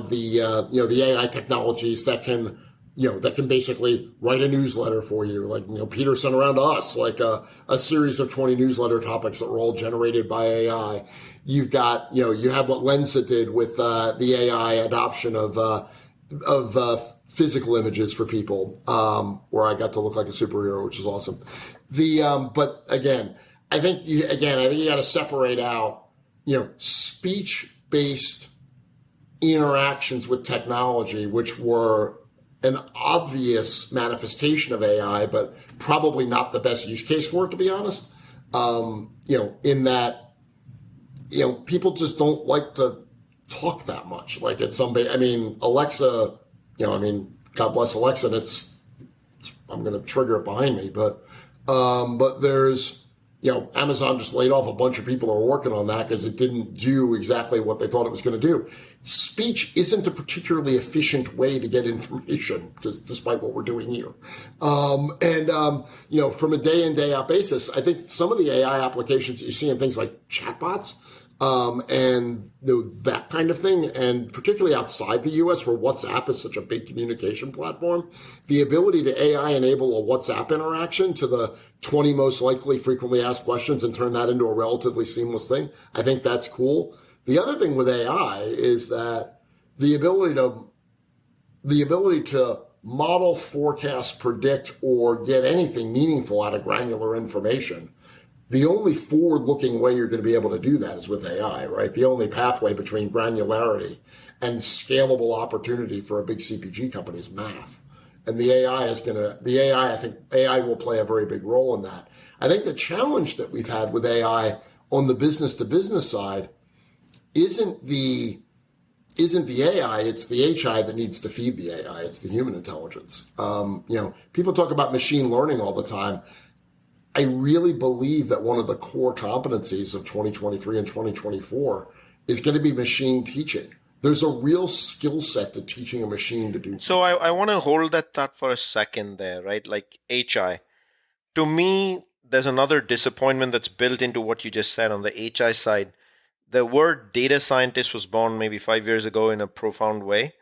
the AI technologies that can basically write a newsletter for you, like, Peter sent around to us, like a series of 20 newsletter topics that were all generated by AI. You've got, you have what Lensa did with the AI adoption of physical images for people, where I got to look like a superhero, which is awesome. But again, I think you got to separate out, speech-based interactions with technology, which were an obvious manifestation of AI, but probably not the best use case for it, to be honest. In that, people just don't like to talk that much. Like it's somebody, Alexa, God bless Alexa, and I'm going to trigger it behind me, but there's, Amazon just laid off a bunch of people who are working on that because it didn't do exactly what they thought it was going to do. Speech isn't a particularly efficient way to get information, despite what we're doing here. From a day in, day out basis, I think some of the AI applications you see in things like chatbots, and that kind of thing, and particularly outside the US where WhatsApp is such a big communication platform, the ability to AI enable a WhatsApp interaction to the 20 most likely frequently asked questions and turn that into a relatively seamless thing, I think that's cool. The other thing with AI is that the ability to model, forecast, predict, or get anything meaningful out of granular information. The only forward-looking way you're going to be able to do that is with AI, right? The only pathway between granularity and scalable opportunity for a big CPG company is math. And I think AI will play a very big role in that. I think the challenge that we've had with AI on the business-to-business side isn't the AI, it's the HI that needs to feed the AI. It's the human intelligence. People talk about machine learning all the time. I really believe that one of the core competencies of 2023 and 2024 is going to be machine teaching. There's a real skill set to teaching a machine to do. So I want to hold that thought for a second there, right? Like HI. To me, there's another disappointment that's built into what you just said on the HI side. The word data scientist was born maybe 5 years ago in a profound way.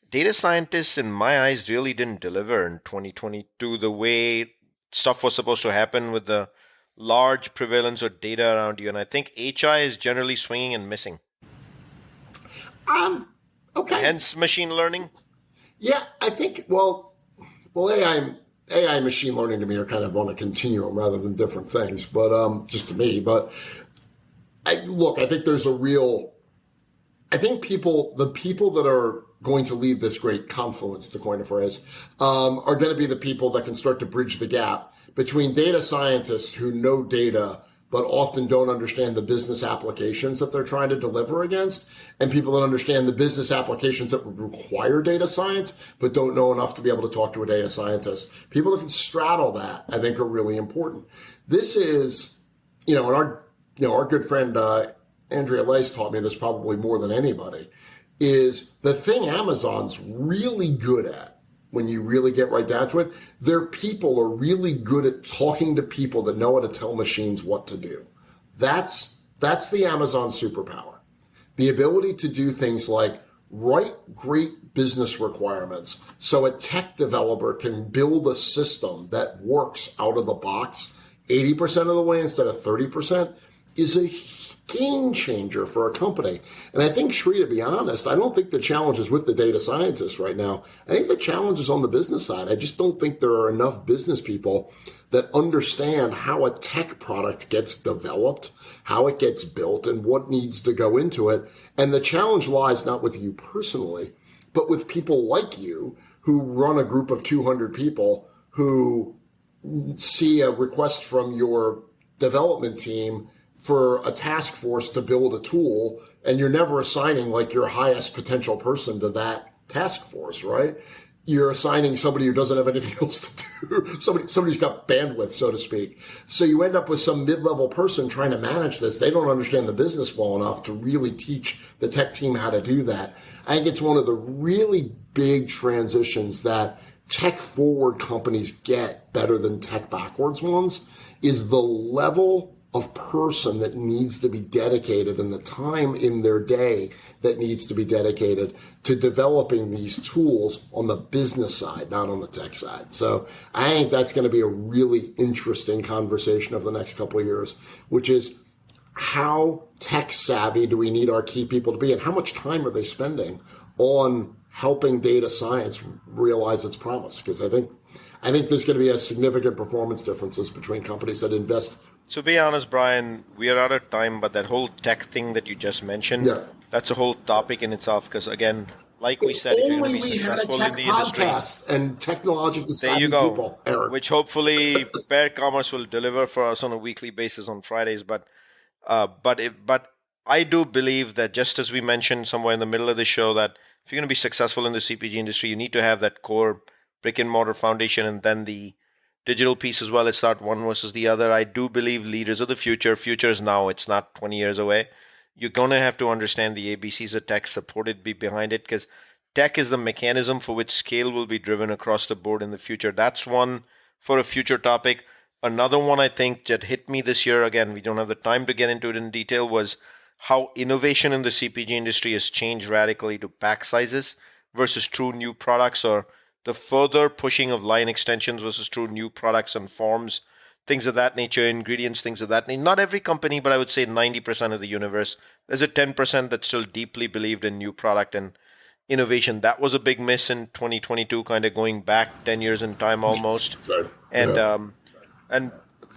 Data scientists, in my eyes, really didn't deliver in 2022 the way stuff was supposed to happen with the large prevalence of data around you. And I think HI is generally swinging and missing. Okay. Hence machine learning? Yeah, I think, well, AI and machine learning to me are kind of on a continuum rather than different things, but just to me. But I think there's the people that are going to lead this great confluence, to coin a phrase, are going to be the people that can start to bridge the gap between data scientists who know data but often don't understand the business applications that they're trying to deliver against, and people that understand the business applications that would require data science but don't know enough to be able to talk to a data scientist. People that can straddle that, I think, are really important. This is, and our good friend Andrea Lace taught me this probably more than anybody, is the thing Amazon's really good at, when you really get right down to it, their people are really good at talking to people that know how to tell machines what to do. That's the Amazon superpower. The ability to do things like write great business requirements so a tech developer can build a system that works out of the box 80% of the way instead of 30% is a game changer for a company. And I think, Sri, to be honest, I don't think the challenge is with the data scientists right now. I think the challenge is on the business side. I just don't think there are enough business people that understand how a tech product gets developed, how it gets built, and what needs to go into it. And the challenge lies not with you personally, but with people like you who run a group of 200 people who see a request from your development team for a task force to build a tool, and you're never assigning like your highest potential person to that task force, right? You're assigning somebody who doesn't have anything else to do, somebody who's got bandwidth, so to speak. So you end up with some mid-level person trying to manage this. They don't understand the business well enough to really teach the tech team how to do that. I think it's one of the really big transitions that tech-forward companies get better than tech-backwards ones, is the level of person that needs to be dedicated and the time in their day that needs to be dedicated to developing these tools on the business side, not on the tech side. So I think that's going to be a really interesting conversation over the next couple of years, which is how tech savvy do we need our key people to be, and how much time are they spending on helping data science realize its promise. Because I think there's going to be a significant performance differences between companies that invest. To be honest, Bryan, we are out of time, but that whole tech thing that you just mentioned, that's a whole topic in itself. Because again, like we said, if you're going to be successful in the industry, and technologically there you savvy go, people, Eric. which hopefully Bear Commerce will deliver for us on a weekly basis on Fridays. But I do believe that, just as we mentioned somewhere in the middle of the show, that if you're going to be successful in the CPG industry, you need to have that core brick and mortar foundation and then the digital piece as well. It's not one versus the other. I do believe leaders of the future is now. It's not 20 years away. You're going to have to understand the ABCs of tech, supported be behind it, because tech is the mechanism for which scale will be driven across the board in the future. That's one for a future topic. Another one I think that hit me this year, again, we don't have the time to get into it in detail, was how innovation in the CPG industry has changed radically to pack sizes versus true new products, or the further pushing of line extensions versus true new products and forms, things of that nature, ingredients, things of that nature. Not every company, but I would say 90% of the universe. There's a 10% that still deeply believed in new product and innovation. That was a big miss in 2022, kind of going back 10 years in time almost. And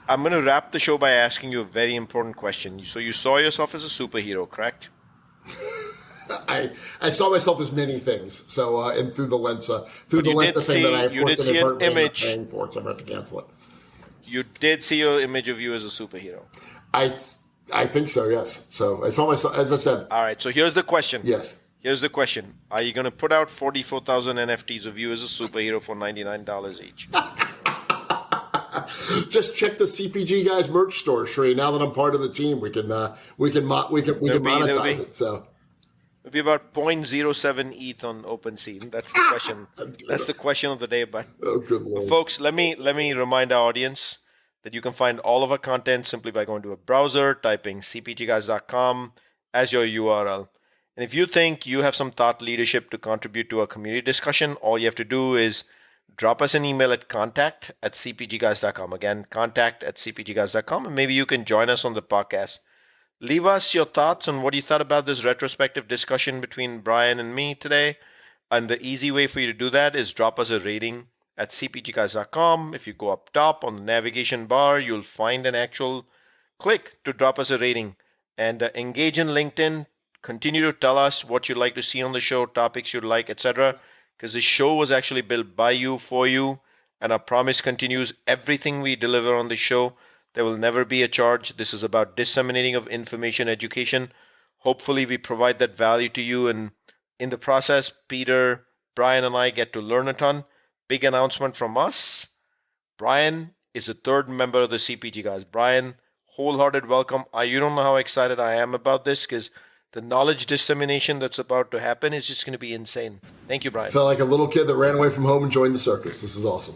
I'm going to wrap the show by asking you a very important question. So you saw yourself as a superhero, correct? I saw myself as many things. So and through the lens of thing that I of course inadvertently paying for, so I'm going to have to cancel it. You did see your image of you as a superhero. I think so. Yes. So I saw myself, as I said. All right. So here's the question. Yes. Here's the question. Are you going to put out 44,000 NFTs of you as a superhero for $99 each? Just check the CPG Guys merch store, Sri. Now that I'm part of the team, we can monetize it. So it'll be about 0.07 ETH on OpenSea. That's the question. That's the question of the day. But good Lord. But folks, let me remind our audience that you can find all of our content simply by going to a browser, typing cpgguys.com as your URL. And if you think you have some thought leadership to contribute to our community discussion, all you have to do is drop us an email at contact@cpgguys.com. Again, contact@cpgguys.com, and maybe you can join us on the podcast. Leave us your thoughts on what you thought about this retrospective discussion between Bryan and me today. And the easy way for you to do that is drop us a rating at cpgguys.com. If you go up top on the navigation bar, you'll find an actual click to drop us a rating. And engage in LinkedIn. Continue to tell us what you'd like to see on the show, topics you'd like, etc. Because this show was actually built by you, for you, and our promise continues. Everything we deliver on the show, there will never be a charge. This is about disseminating of information, education. Hopefully we provide that value to you, and in the process, Peter, Bryan, and I get to learn a ton. Big announcement from us. Bryan is a third member of the CPG Guys. Bryan, wholehearted welcome. You don't know how excited I am about this, because the knowledge dissemination that's about to happen is just going to be insane. Thank you, Bryan. Felt like a little kid that ran away from home and joined the circus. This is awesome.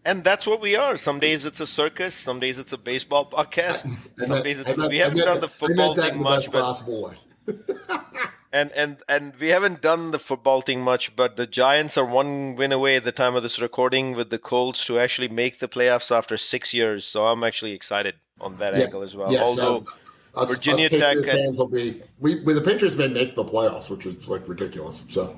And that's what we are. Some days it's a circus. Some days it's a baseball podcast. Some days it's we haven't done the football thing much, and we haven't done the football thing much. But the Giants are one win away at the time of this recording with the Colts to actually make the playoffs after 6 years. So I'm actually excited on that angle as well. Yes, although Virginia Tech fans will be. The Patriots may make the playoffs, which is like ridiculous. So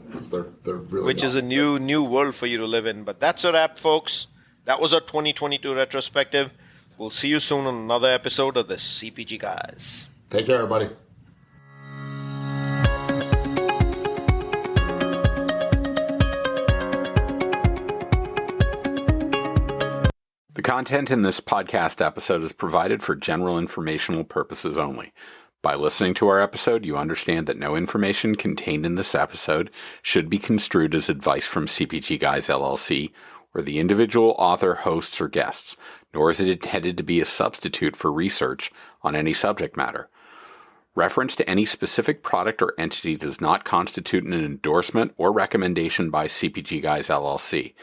they're really. Which is a new world for you to live in. But that's a wrap, folks. That was our 2022 retrospective. We'll see you soon on another episode of the CPG Guys. Take care, everybody. The content in this podcast episode is provided for general informational purposes only. By listening to our episode, you understand that no information contained in this episode should be construed as advice from CPG Guys LLC or the individual author, hosts, or guests, nor is it intended to be a substitute for research on any subject matter. Reference to any specific product or entity does not constitute an endorsement or recommendation by CPG Guys LLC.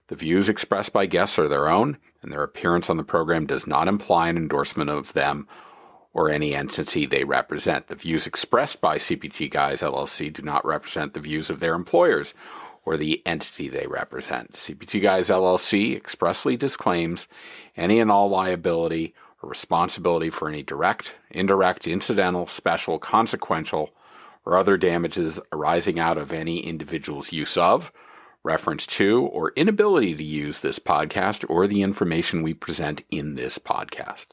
The views expressed by guests are their own, and their appearance on the program does not imply an endorsement of them or any entity they represent. The views expressed by CPG Guys LLC do not represent the views of their employers or the entity they represent. CPG Guys LLC expressly disclaims any and all liability or responsibility for any direct, indirect, incidental, special, consequential, or other damages arising out of any individual's use of, reference to, or inability to use this podcast or the information we present in this podcast.